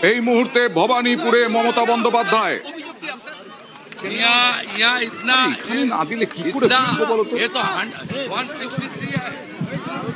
এই মুহূর্তে ভবানীপুরে মমতা বন্দ্যোপাধ্যায়। এখানে না দিলে কি করে বুঝবো বলো তো?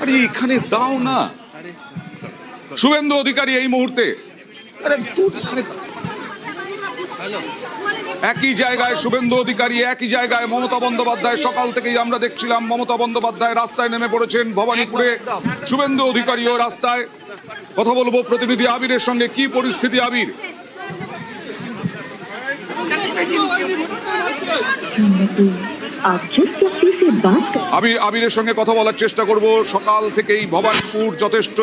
আরে এখানে দাও না। শুভেন্দু অধিকারী এই মুহূর্তে একই জায়গায় শুভেন্দু অধিকারী, একই জায়গায় মমতা বন্দ্যোপাধ্যায়। সকাল থেকেই আমরা দেখছিলাম মমতা বন্দ্যোপাধ্যায় রাস্তায় নেমে পড়েছেন ভবানীপুরে, শুভেন্দু অধিকারীও রাস্তায়। কথা বলবো প্রতিনিধি আবিরের সঙ্গে। কি পরিস্থিতি আবির? আবিরের সঙ্গে কথা বলার চেষ্টা করব। সকাল থেকেই ভবানীপুর যথেষ্ট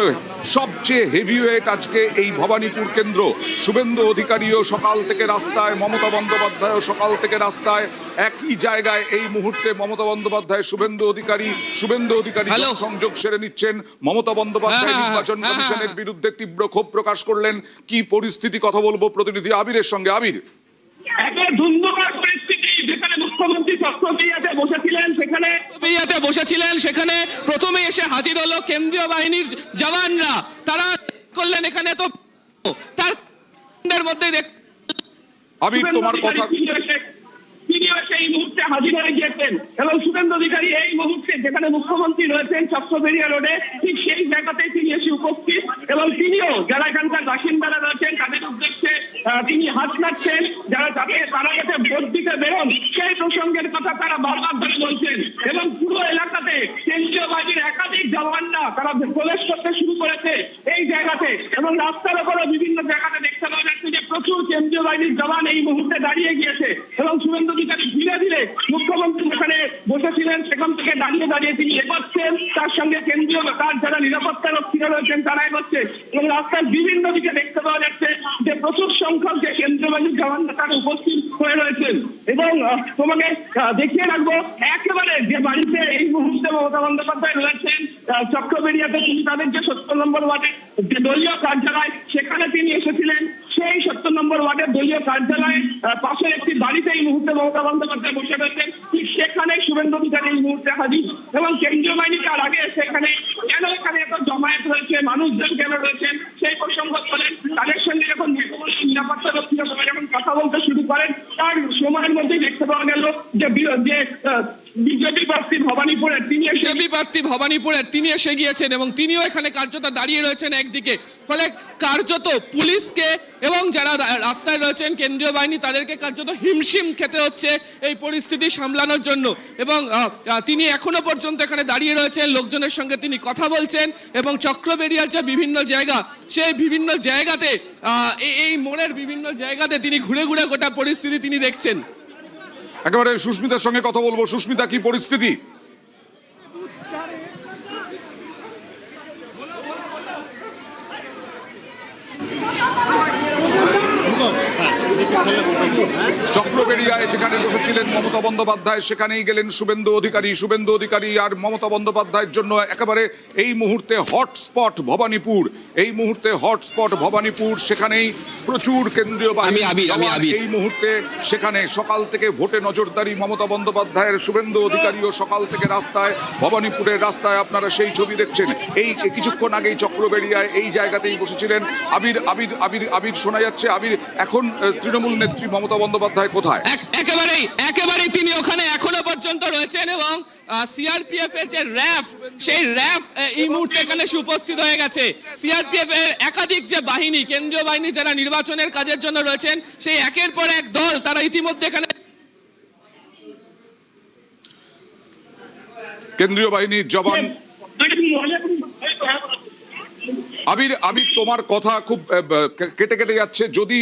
সবচেয়ে হেভিওয়েট আজকে এই ভবানীপুর কেন্দ্র। শুভেন্দু অধিকারীও সকাল থেকে রাস্তায়, মমতা বন্দ্যোপাধ্যায়ও সকাল থেকে রাস্তায়। একই জায়গায় এই মুহূর্তে মমতা বন্দ্যোপাধ্যায় শুভেন্দু অধিকারী সংযোগ সেরে নিচ্ছেন। মমতা বন্দ্যোপাধ্যায় নির্বাচন কমিশনের বিরুদ্ধে তীব্র ক্ষোভ প্রকাশ করলেন। কি পরিস্থিতি কথা বলবো প্রতিনিধি আবিরের সঙ্গে। আবির, মুখ্যমন্ত্রী চক্রবেড়িয়াতে বসেছিলেন, সেখানে প্রথমে এসে হাজির হলো কেন্দ্রীয় বাহিনীর জওয়ানরা। তারা করলেন এখানে তো তার মধ্যে আবির তোমার কথা এই মুহূর্তে হাজির হয়ে গিয়েছেন এবং শুভেন্দু অধিকারী এই মুহূর্তে যেখানে মুখ্যমন্ত্রী রয়েছেন চক্রবেড়িয়া রোডে, ঠিক সেই জায়গাতেই তিনি এসে উপস্থিত এবং তিনিও যারা এখানকার বাসিন্দারা রয়েছেন তাদের উদ্দেশ্যে তিনি হাত নাড়ছেন, যারা তারা যাতে ভোট দিতে বেরোন সেই প্রসঙ্গের কথা তারা বারবার ধরে বলছেন। এবং পুরো এলাকাতে কেন্দ্রীয় বাহিনীর একাধিক জওয়ানরা তারা প্রবেশ করতে শুরু করেছে এই জায়গাতে এবং রাস্তার ওপরে বিভিন্ন জায়গাতে দেখতে পাওয়া যাচ্ছে যে প্রচুর কেন্দ্রীয় বাহিনীর জওয়ান এই মুহূর্তে দাঁড়িয়ে গিয়েছে এবং শুভেন্দু অধিকারী ধীরে ধীরে মুখ্যমন্ত্রী যেখানে বসেছিলেন সেখান থেকে দাঁড়িয়ে তিনি এগোচ্ছেন, তার সঙ্গে কেন্দ্রীয় তার যারা নিরাপত্তা রক্ষীরা রয়েছেন তারা এগোচ্ছে এবং রাস্তার বিভিন্ন দিকে দেখতে পাওয়া যাচ্ছে যে প্রচুর সংখ্যক যে কেন্দ্রীয় বাহিনীর জওয়ানরা তারা উপস্থিত হয়ে রয়েছেন। এবং তোমাকে দেখিয়ে রাখবো একেবারে যে বাড়িতে এই মুহূর্তে মমতা বন্দ্যোপাধ্যায় রয়েছেন চক্রবেড়িয়াতে, তিনি তাদের যে 70 নম্বর ওয়ার্ডের যে দলীয় কার্যালয় সেখানে তিনি এসেছিলেন। সেই 70 নম্বর ওয়ার্ডের দলীয় কার্যালয়ের পাশের একটি বাড়িতে এই মুহূর্তে মমতা বন্দ্যোপাধ্যায় বসে রয়েছেন, ঠিক সেখানে শুভেন্দু অধিকারী এই মুহূর্তে হাজির এবং কেন্দ্রীয় বাহিনী তার আগে সেখানে কেন এখানে এত জমায়েত রয়েছে, মানুষজন কেন রয়েছেন সেই প্রসঙ্গ বলেন। তাদের সঙ্গে যখন নিরাপত্তা রক্ষীরা যখন কথা বলতে শুরু করেন তার সময়ের মধ্যেই দেখতে পাওয়া গেল যে বিজেপি প্রার্থী ভবানীপুরের তিনি এসে গিয়েছেন এবং তিনিও এখানে কার্যত দাঁড়িয়ে রয়েছেন একদিকে। ফলে কার্যত পুলিশকে এবং যারা রাস্তায় রয়েছেন কেন্দ্রীয় বাহিনী তাদেরকে কার্যত হিমশিম খেতে হচ্ছে এই পরিস্থিতি সামলানোর জন্য। এবং তিনি এখনো পর্যন্ত এখানে দাঁড়িয়ে রয়েছেন, লোকজনের সঙ্গে তিনি কথা বলছেন এবং চক্রবেড়িয়ার যে বিভিন্ন জায়গা সেই বিভিন্ন জায়গাতে এই মোড়ের বিভিন্ন জায়গাতে তিনি ঘুরে ঘুরে গোটা পরিস্থিতি তিনি দেখছেন। একেবারে সুস্মিতার সঙ্গে কথা বলবো। সুস্মিতা, কি পরিস্থিতি? চক্রবেড়িয়ায় যেখানে বসেছিলেন মমতা বন্দ্যোপাধ্যায় সেখানেই গেলেন শুভেন্দু অধিকারী আর মমতা বন্দ্যোপাধ্যায়ের জন্য একেবারে এই মুহূর্তে হটস্পট ভবানীপুর। সেখানেই প্রচুর কেন্দ্রীয় বাহিনী এই মুহূর্তে সেখানে সকাল থেকে ভোটে নজরদারি মমতা বন্দ্যোপাধ্যায়ের। শুভেন্দু অধিকারীও সকাল থেকে রাস্তায়, ভবানীপুরের রাস্তায় আপনারা সেই ছবি দেখছেন। এই কিছুক্ষণ আগেই চক্রবেড়িয়ায় এই জায়গাতেই বসেছিলেন আবির শোনা যাচ্ছে। আবির, এখন তৃণমূল নেত্রী মমতা বন্দ্যোপাধ্যায় কোথায়? একেবারেই তিনি ওখানে এখনো পর্যন্ত রয়েছেন এবং সিআরপিএফ এর যে র্যাফ সেই র্যাফ এই মুহূর্তে এখানে উপস্থিত হয়ে গেছে। সিআরপিএফ এর একাধিক যে বাহিনী, কেন্দ্রীয় বাহিনী যারা নির্বাচনের কাজের জন্য রয়েছেন সেই একের পর এক দল তারা ইতিমধ্যে এখানে কেন্দ্রীয় বাহিনীর জওয়ান। আবির, তোমার কথা খুব কেটে যাচ্ছে, যদি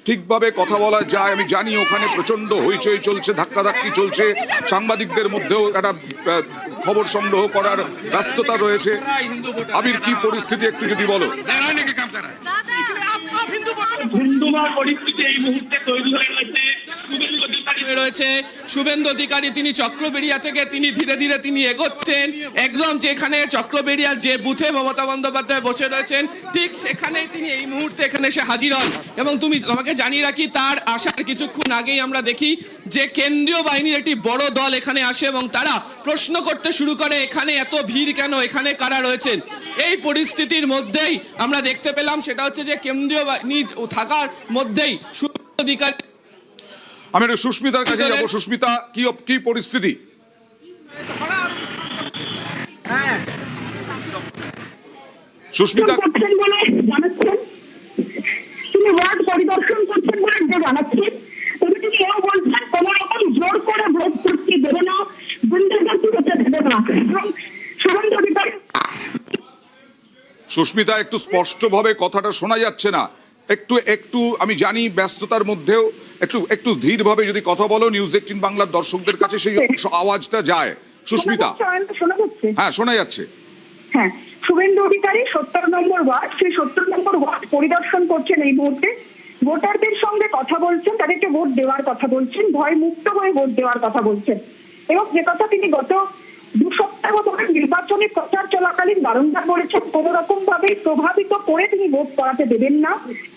ঠিকভাবে কথা বলা যায়। আমি জানি ওখানে প্রচন্ড হইচই চলছে, ধাক্কাধাক্কি চলছে, সাংবাদিকদের মধ্যেও একটা খবর সংগ্রহ করার ব্যস্ততা রয়েছে। আবির, কি পরিস্থিতি একটু যদি বলো। পরিস্থিতি এই মুহূর্তে তৈরি হয়ে রয়েছে শুভেন্দু অধিকারী, তিনি চক্রবেড়িয়া থেকে তিনি ধীরে ধীরে তিনি এগোচ্ছেন একদম যেখানে চক্রবেড়িয়ার যে বুথে মমতা বন্দ্যোপাধ্যায় বসে রয়েছেন ঠিক সেখানেই তিনি এই মুহূর্তে এখানে এসে হাজির হন। এবং তোমাকে জানিয়ে রাখি, তার আসার কিছুক্ষণ আগেই আমরা দেখি যে কেন্দ্রীয় বাহিনীর একটি বড় দল এখানে আসে এবং তারা প্রশ্ন করতে শুরু করে এখানে এত ভিড় কেন, এখানে কারা রয়েছেন। এই পরিস্থিতির মধ্যেই আমরা দেখতে পেলাম সেটা হচ্ছে যে কেন্দ্রীয় বাহিনী থাকার মধ্যেই শুভেন্দু অধিকারী। আমি একটু সুস্মিতার কাছে যাবো। সুস্মিতা, কি পরিস্থিতি? সুস্মিতা করছেন বলে জানাচ্ছেন, তিনি ওয়ার্ড পরিদর্শন করছেন বলে জানাচ্ছেন। তবে তিনি এও বলছেন কোন রকম জোর করে ভোট করতে দেবে না, গুন্ডাগর্দি হতে দেবে না। এবং শুভেন্দু অধিকারী। সুস্মিতা, একটু স্পষ্টভাবে কথাটা শোনা যাচ্ছে না। একটু আমি জানি ব্যস্ততার মধ্যেও একটু ধীরভাবে যদি কথা বলো, নিউজ 18 বাংলার দর্শকদের কাছে সেই আওয়াজটা যায়। সুস্মিতা, শোনা যাচ্ছে? হ্যাঁ, শোনা যাচ্ছে। হ্যাঁ, শুভেন্দু অধিকারী 70 নম্বর ওয়ার্ড, সেই 70 নম্বর ওয়ার্ড পরিদর্শন করছেন এই মুহূর্তে। ভোটারদের সঙ্গে কথা বলছেন, তাদেরকে ভোট দেওয়ার কথা বলছেন, ভয় মুক্ত হয়ে ভোট দেওয়ার কথা বলছেন। এবং যে কথা তিনি গত 2 সপ্তাহ ধরে নির্বাচনী প্রচার চলাকালীন বারংবার বলেছেন, কোন রকম ভাবে প্রভাবিত করে তিনি ভোট করাতে দেবেন না,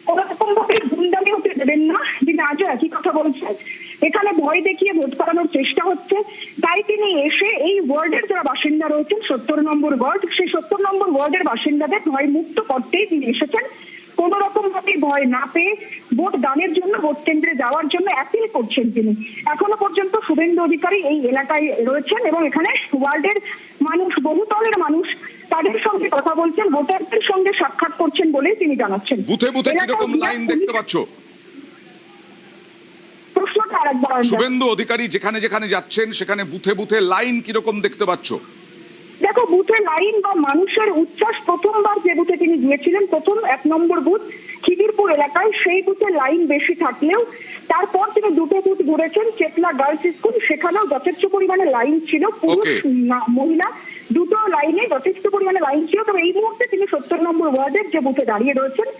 কোন রকম ভাবে গুন্ডামি হতে দেবেন না। তিনি আজও একই কথা বলছেন, এখানে ভয় দেখিয়ে ভোট করানোর চেষ্টা হচ্ছে। তাই তিনি এসে এই ওয়ার্ডের যারা বাসিন্দা রয়েছেন, 70 নম্বর ওয়ার্ড, সেই 70 নম্বর ওয়ার্ডের বাসিন্দাদের ভয় মুক্ত করতেই তিনি এসেছেন। কোন রকম ভাবে ভয় না পেয়ে ভোট দানের জন্য, ভোট কেন্দ্রে যাওয়ার জন্য অ্যাপিল করছেন তিনি। এখনো পর্যন্ত শুভেন্দু অধিকারী এই এলাকায় রয়েছেন এবং এখানে ওয়ার্ডের মানুষ, বহুতলের মানুষ, তাদের সঙ্গে কথা বলছেন, ভোটারদের সঙ্গে সাক্ষাৎ করছেন বলেই তিনি জানাচ্ছেন। বুথে বুথে কিরকম লাইন দেখতে পাচ্ছ? প্রশ্নটা আরেকবার। শুভেন্দু অধিকারী যেখানে যেখানে যাচ্ছেন সেখানে বুথে বুথে লাইন কিরকম দেখতে পাচ্ছ? দেখো, বুথে লাইন বা মানুষের উচ্ছ্বাস, প্রথমবার যে বুথে তিনি গিয়েছিলেন, প্রথম 1 নম্বর বুথ খিদিরপুর এলাকায়, সেই বুথে লাইন বেশি থাকলেও তারপর তিনি 2টো বুথ ঘুরেছেন, চেতলা গার্লস স্কুল, সেখানেও যথেষ্ট পরিমাণে লাইন ছিল, পুরুষ মহিলা 2টো লাইনে যথেষ্ট পরিমাণে লাইন ছিল। তবে এই মুহূর্তে তিনি 70 নম্বর ওয়ার্ডের যে বুথে দাঁড়িয়ে রয়েছেন,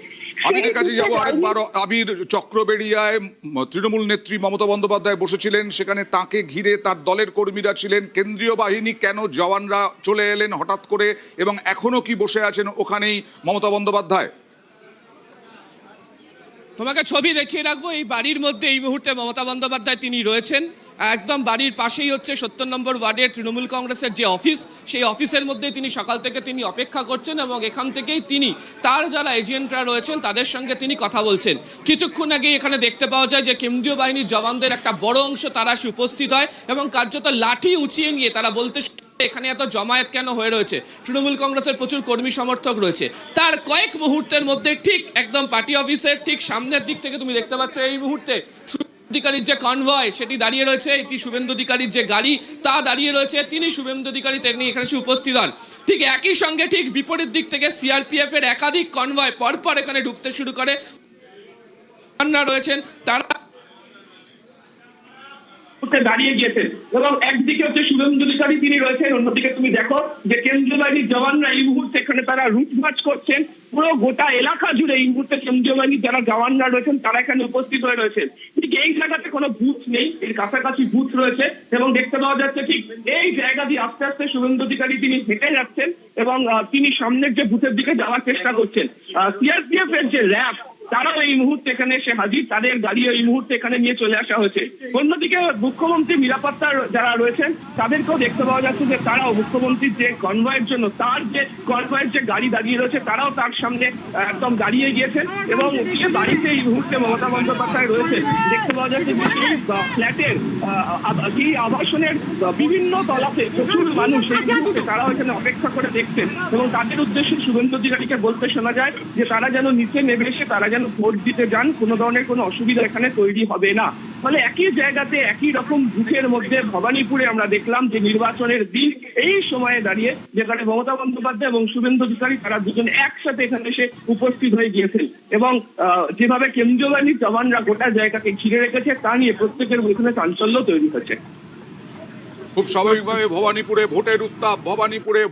আবিরের কাছে যাবো আরেকবার। আবির, চক্রবেড়িয়ায় তৃণমূল নেত্রী মমতা বন্দ্যোপাধ্যায় বসেছিলেন, সেখানে তাকে ঘিরে তার দলের কর্মীরা ছিলেন। কেন্দ্রীয় বাহিনী কেন, জওয়ানরা চলে এলেন হঠাৎ করে, এবং এখনো কি বসে আছেন ওখানেই মমতা বন্দ্যোপাধ্যায়? তোমাকে ছবি দেখিয়ে রাখবো, এই বাড়ির মধ্যে এই মুহূর্তে মমতা বন্দ্যোপাধ্যায় তিনি রয়েছেন। একদম বাড়ির পাশেই হচ্ছে 70 নম্বর ওয়ার্ডের তৃণমূল কংগ্রেসের যে অফিস, সেই অফিসের মধ্যে তিনি সকাল থেকে তিনি অপেক্ষা করছেন এবং এখান থেকেই তিনি তার যারা এজেন্টরা রয়েছেন তাদের সঙ্গে তিনি কথা বলছেন। কিছুক্ষণ আগে এখানে দেখতে পাওয়া যায় যে কেন্দ্রীয় বাহিনীর জওয়ানদের একটা বড় অংশ তারা এসে উপস্থিত হয় এবং কার্যত লাঠি উঁচিয়ে নিয়ে তারা বলতে এখানে এত জমায়েত কেন হয়ে রয়েছে, তৃণমূল কংগ্রেসের প্রচুর কর্মী সমর্থক রয়েছে। তার কয়েক মুহূর্তের মধ্যে ঠিক একদম পার্টি অফিসের ঠিক সামনের দিক থেকে তুমি দেখতে পাচ্ছ এই মুহূর্তে অধিকারীর যে কনভয় সেটি দাঁড়িয়ে রয়েছে, এটি শুভেন্দু অধিকারীর যে গাড়ি তা দাঁড়িয়ে রয়েছে, তিনি শুভেন্দু অধিকারী তিনি এখানে এসে উপস্থিত হন। ঠিক একই সঙ্গে ঠিক বিপরীত দিক থেকে সিআরপিএফ এর একাধিক কনভয় পরপর এখানে ঢুকতে শুরু করে রয়েছেন, তারা দাঁড়িয়ে গিয়েছেন। এবং একদিকে হচ্ছে শুভেন্দু অধিকারী তিনি রয়েছেন, অন্যদিকে তুমি দেখো যে কেন্দ্রীয় বাহিনীর জওয়ানরা এই মুহূর্তে এখানে তারা রুটমার্চ করছেন। পুরো গোটা এলাকা জুড়ে এই মুহূর্তে কেন্দ্রীয় বাহিনীর যারা জওয়ানরা রয়েছেন তারা এখানে উপস্থিত হয়ে রয়েছেন। ঠিক এই জায়গাতে কোনো বুথ নেই, এর কাছাকাছি বুথ রয়েছে এবং দেখতে পাওয়া যাচ্ছে ঠিক এই জায়গা দিয়ে আস্তে আস্তে শুভেন্দু অধিকারী তিনি হেঁটে যাচ্ছেন এবং তিনি সামনের যে বুথের দিকে যাওয়ার চেষ্টা করছেন। সিআরপিএফ এর যে র্যাব তারাও এই মুহূর্তে এখানে এসে হাজির, তাদের গাড়িও এই মুহূর্তে এখানে নিয়ে চলে আসা হয়েছে। অন্যদিকে মুখ্যমন্ত্রী নিরাপত্তা যারা রয়েছেন তাদেরকেও দেখতে পাওয়া যাচ্ছে যে তারাও মুখ্যমন্ত্রীর যে কনভয়ের জন্য তার যে কনভয়ের যে গাড়ি দাঁড়িয়ে রয়েছে তারাও তার সামনে একদম দাঁড়িয়ে গিয়েছেন এবং যে বাড়িতে এই মুহূর্তে মমতা বন্দ্যোপাধ্যায় রয়েছে দেখতে পাওয়া যাচ্ছে যে সেই ফ্ল্যাটের সেই আবাসনের বিভিন্ন তলাতে প্রচুর মানুষ এই মুহূর্তে তারাও এখানে অপেক্ষা করে দেখছেন এবং তাদের উদ্দেশ্যে শুভেন্দু অধিকারীকে বলতে শোনা যায় যে তারা যেন নিচে নেমে এসে তারা যেন ভোট দিতে যান, কোনো ধরনের কোনো অসুবিধা এখানে তৈরি হবে না। ফলে একই জায়গাতে একই রকম বুথের মধ্যে ভবানীপুরে আমরা দেখলাম যে নির্বাচনের দিন এই সময়ে দাঁড়িয়ে যেখানে মমতা বন্দ্যোপাধ্যায় এবং শুভেন্দু অধিকারী তারা দুজন একসাথে এখানে এসে উপস্থিত হয়ে গিয়েছেন এবং যেভাবে কেন্দ্রীয় বাহিনীর জওয়ানরা গোটা জায়গাকে ঘিরে রেখেছে তা নিয়ে প্রত্যেকের এখানে চাঞ্চল্য তৈরি হয়েছে। খুব স্বাভাবিকভাবে ভবানীপুরে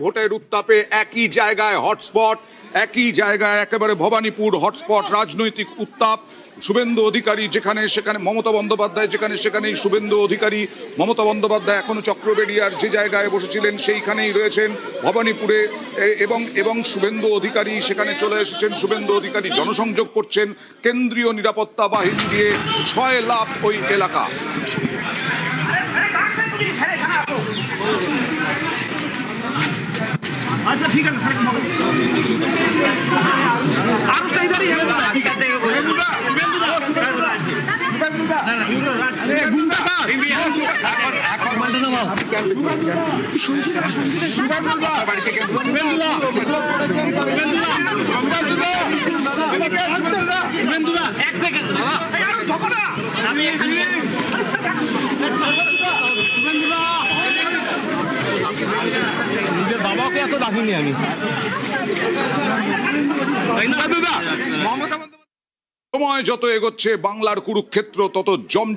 ভোটের উত্তাপে একই জায়গায় হটস্পট, একই জায়গায় একেবারে ভবানীপুর হটস্পট, রাজনৈতিক উত্তাপ। শুভেন্দু অধিকারী যেখানে সেখানে, মমতা বন্দ্যোপাধ্যায় যেখানে সেখানেই শুভেন্দু অধিকারী। মমতা বন্দ্যোপাধ্যায় এখনো চক্রবেড়িয়ার যে জায়গায় বসেছিলেন সেইখানেই রয়েছেন ভবানীপুরে এবং শুভেন্দু অধিকারী সেখানে চলে এসেছেন। শুভেন্দু অধিকারী জনসংযোগ করছেন, কেন্দ্রীয় নিরাপত্তা বাহিনী দিয়ে 6 লাখ ওই এলাকা। আচ্ছা ঠিক আছে স্যার আর তো ইধারই है এক সেকেন্ড আমি এখানে নিজের বাবাকে এত ডাকিনি আমি সময় যত এগোচ্ছে বাংলার কুরুক্ষেত্র তত জমজম